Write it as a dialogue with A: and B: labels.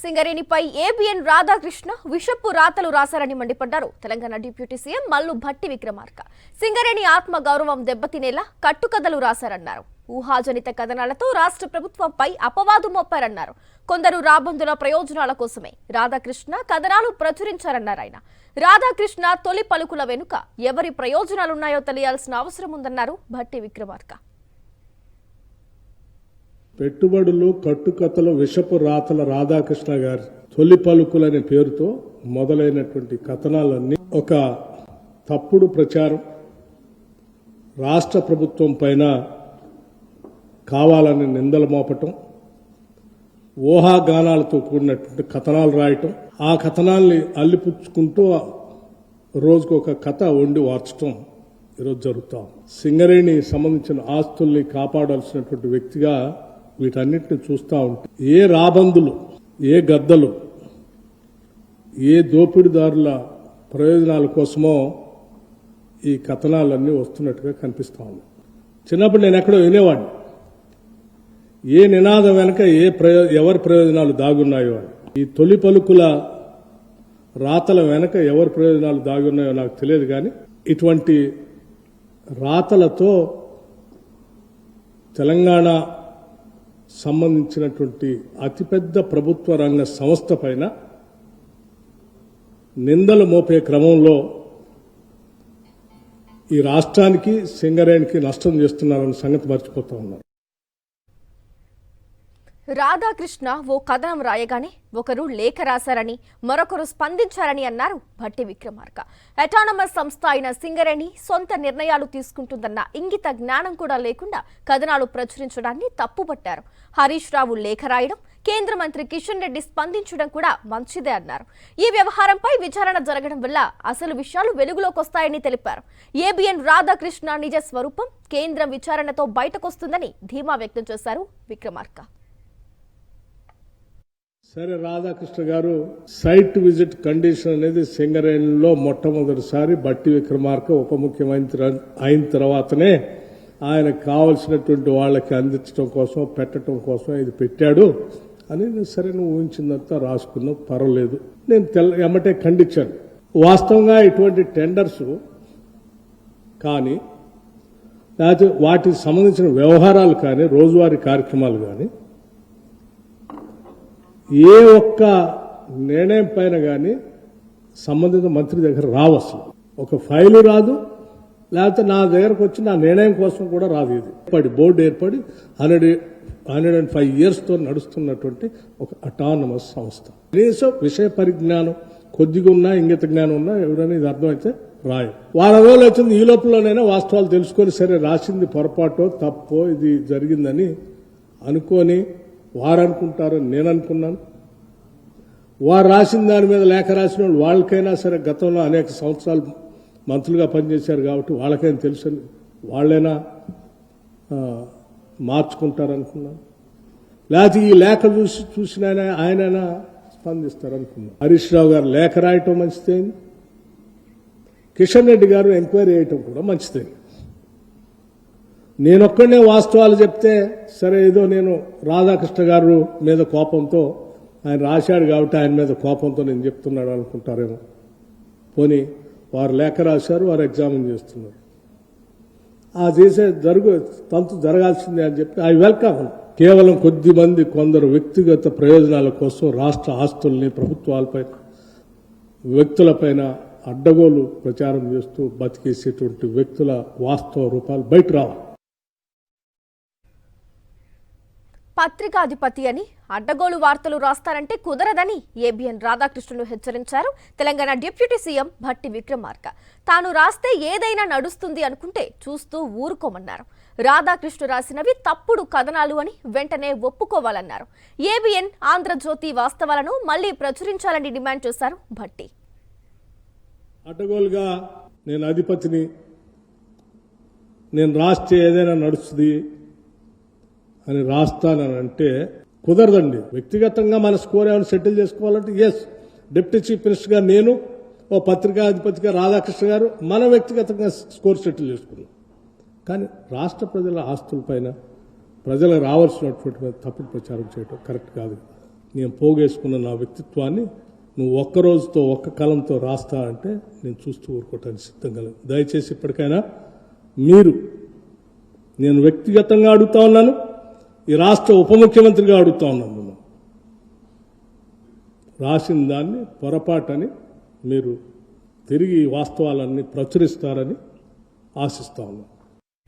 A: సింగరేణిపై ABN Radhakrishna విషపు రాతలు రాశారని మండిపడ్డారు తెలంగాణ డిప్యూటీ సీఎం మల్లు భట్టి విక్రమార్క. సింగరేణి ఆత్మ గౌరవం దెబ్బతినేలా కట్టుకథలు రాశారన్నారు. ఊహాజనిత కథనాలతో రాష్ట్ర ప్రభుత్వంపై అపవాదు మోపారన్నారు. కొందరు రాబందుల ప్రయోజనాల కోసమే రాధాకృష్ణ కథనాలు ప్రచురించారన్నారు. ఆయన రాధాకృష్ణ తొలి పలుకుల వెనుక ఎవరి ప్రయోజనాలున్నాయో తెలియాల్సిన అవసరం ఉందన్నారు భట్టి విక్రమార్క.
B: పెట్టుబడులు కట్టుకథలు విషపు రాతల రాధాకృష్ణ గారి తొలి పలుకులనే పేరుతో మొదలైనటువంటి కథనాలన్నీ ఒక తప్పుడు ప్రచారం, రాష్ట్ర ప్రభుత్వం పైన కావాలని నిందలు మోపటం, ఊహాగానాలతో కూడినటువంటి కథనాలు రాయటం, ఆ కథనాల్ని అల్లిపుచ్చుకుంటూ రోజుకు ఒక కథ వండి వార్చటం ఈరోజు జరుగుతాం. సింగరేణి సంబంధించిన ఆస్తుల్ని కాపాడాల్సినటువంటి వ్యక్తిగా వీటన్నిటిని చూస్తూ ఉంటే ఏ రాబందులు, ఏ గద్దలు, ఏ దోపిడీదారుల ప్రయోజనాల కోసమో ఈ కథనాలన్నీ వస్తున్నట్టుగా కనిపిస్తా ఉంది. చిన్నప్పుడు నేను ఎక్కడో వినేవాడిని, ఏ నినాదం వెనక ఎవరి ప్రయోజనాలు దాగున్నాయో అని. ఈ తొలి పలుకుల రాతల వెనక ఎవరి ప్రయోజనాలు దాగున్నాయో నాకు తెలియదు, కానీ ఇటువంటి రాతలతో తెలంగాణ సంబంధించినటువంటి అతిపెద్ద ప్రభుత్వ రంగ సంస్థ పైన నిందలు మోపే క్రమంలో ఈ రాష్ట్రానికి, సింగరేణికి నష్టం చేస్తున్నారన్న సంగతి మర్చిపోతా ఉన్నారు.
A: రాధాకృష్ణ ఓ కథనం రాయగానే ఒకరు లేఖ రాశారని, మరొకరు స్పందించారని అన్నారు భట్టి విక్రమార్క. అటానమస్ సంస్థ అయిన సింగరేణి సొంత నిర్ణయాలు తీసుకుంటుందన్న ఇంగిత జ్ఞానం కూడా లేకుండా కథనాలు ప్రచురించడాన్ని తప్పుపట్టారు. హరీష్ రావు లేఖ రాయడం, కేంద్ర మంత్రి కిషన్ రెడ్డి స్పందించడం కూడా మంచిదే అన్నారు. ఈ వ్యవహారంపై విచారణ జరగడం వల్ల అసలు విషయాలు వెలుగులోకి వస్తాయని తెలిపారు. ఏబిఎన్ రాధాకృష్ణ నిజ స్వరూపం కేంద్రం విచారణతో బయటకొస్తుందని ధీమా వ్యక్తం చేశారు విక్రమార్క.
B: సరే, రాధాకృష్ణ గారు సైట్ విజిట్ కండిషన్ అనేది సింగరేణిలో మొట్టమొదటిసారి భట్టి విక్రమార్క ఉప ముఖ్యమంత్రి అయిన తర్వాతనే ఆయనకు కావలసినటువంటి వాళ్ళకి అందించడం కోసం, పెట్టడం కోసం ఇది పెట్టాడు అని సరే నువ్వు ఊహించిందంతా రాసుకున్నావు, పర్వాలేదు. నేను ఎమ్మటే ఖండించాను. వాస్తవంగా ఇటువంటి టెండర్స్ కానీ, లేకపోతే వాటికి సంబంధించిన వ్యవహారాలు కానీ, రోజువారీ కార్యక్రమాలు కానీ ఏ ఒక్క నిర్ణయం పైన కానీ సంబంధిత మంత్రి దగ్గర రావు. అసలు ఒక ఫైలు రాదు, లేకపోతే నా దగ్గరకు వచ్చి నా నిర్ణయం కోసం కూడా రాదు. ఇది బోర్డు ఏర్పడి 105 yearsతో నడుస్తున్నటువంటి ఒక అటానమస్ సంస్థ. కనీసం విషయ పరిజ్ఞానం కొద్దిగా ఉన్నా, ఇంగిత జ్ఞానం ఉన్నా ఎవరైనా ఇది అర్థమైతే రాయం. వారం రోజులు వచ్చింది, ఈ లోపలనైనా వాస్తవాలు తెలుసుకొని సరే రాసింది పొరపాటో తప్పో ఇది జరిగిందని అనుకొని వారు అనుకుంటారని నేను అనుకున్నాను. వారు రాసిన దాని మీద లేఖ రాసిన వాళ్ళు వాళ్ళకైనా సరే గతంలో అనేక సంవత్సరాలు మంత్రులుగా పనిచేశారు కాబట్టి వాళ్ళకైనా తెలుసు, వాళ్ళైనా మార్చుకుంటారనుకున్నాను. లేకపోతే ఈ లేఖ చూసిన ఆయనైనా స్పందిస్తారనుకున్నాను. హరీష్ రావు గారు లేఖ రాయటం మంచిదైంది, కిషన్ రెడ్డి గారు ఎంక్వైరీ చేయటం కూడా మంచిదైంది. నేనొక్కడనే వాస్తవాలు చెప్తే సరే ఏదో నేను రాధాకృష్ణ గారు మీద కోపంతో, ఆయన రాశాడు కాబట్టి ఆయన మీద కోపంతో నేను చెప్తున్నాడు అనుకుంటారేమో. పోనీ వారు లేఖ రాశారు, వారు ఎగ్జామిన్ చేస్తున్నారు, ఆ చేసే తంతు జరగాల్సిందే అని చెప్పి ఐ వెల్కమ్. కేవలం కొద్దిమంది కొందరు వ్యక్తిగత ప్రయోజనాల కోసం రాష్ట్ర ఆస్తుల్ని ప్రభుత్వాలపై, వ్యక్తులపైన అడ్డగోలు ప్రచారం చేస్తూ బతికేసేటువంటి వ్యక్తుల వాస్తవ రూపాలు బయట రావాలి.
A: పత్రికాధిపతి అని అడ్డగోలు వార్తలు రాస్తారంటే కుదరదని ఏబిఎన్ రాధాకృష్ణను హెచ్చరించారు తెలంగాణ డిప్యూటీ సీఎం భట్టి విక్రమార్క. తాను రాస్తే ఏదైనా నడుస్తుంది అనుకుంటే చూస్తూ ఊరుకోమన్నారు. రాధాకృష్ణ రాసినవి తప్పుడు కథనాలు అని వెంటనే ఒప్పుకోవాలన్నారు. ఏబిఎన్, ఆంధ్రజ్యోతి వాస్తవాలను మళ్లీ ప్రచురించాలని డిమాండ్ చేశారు భట్టి.
B: అడ్డగోలుగా నేను అధిపతిని, నేను రాస్తే ఏదైనా నడుస్తుంది అని రాస్తానంటే కుదరదండి. వ్యక్తిగతంగా మన స్కోర్ ఏమైనా సెటిల్ చేసుకోవాలంటే ఎస్, డిప్యూటీ చీఫ్ మినిస్టర్గా నేను, ఓ పత్రికాధిపతిగా రాధాకృష్ణ గారు మన వ్యక్తిగతంగా స్కోర్ సెటిల్ చేసుకున్నాం. కానీ రాష్ట్ర ప్రజల ఆస్తులపైన ప్రజలకు రావాల్సినటువంటి తప్పుడు ప్రచారం చేయడం కరెక్ట్ కాదు. నేను పోగేసుకున్న నా వ్యక్తిత్వాన్ని నువ్వు ఒక్క రోజుతో ఒక్క కలంతో రాస్తా అంటే నేను చూస్తూ ఊరుకోవటానికి సిద్ధంగా లేదు. దయచేసి ఇప్పటికైనా మీరు, నేను వ్యక్తిగతంగా అడుగుతా ఉన్నాను, ఈ రాష్ట్ర ఉప ముఖ్యమంత్రిగా అడుగుతా ఉన్నాను, నేను రాసిన దాన్ని పొరపాటని మీరు తిరిగి వాస్తవాలన్నీ ప్రచురిస్తారని ఆశిస్తా ఉన్నాను.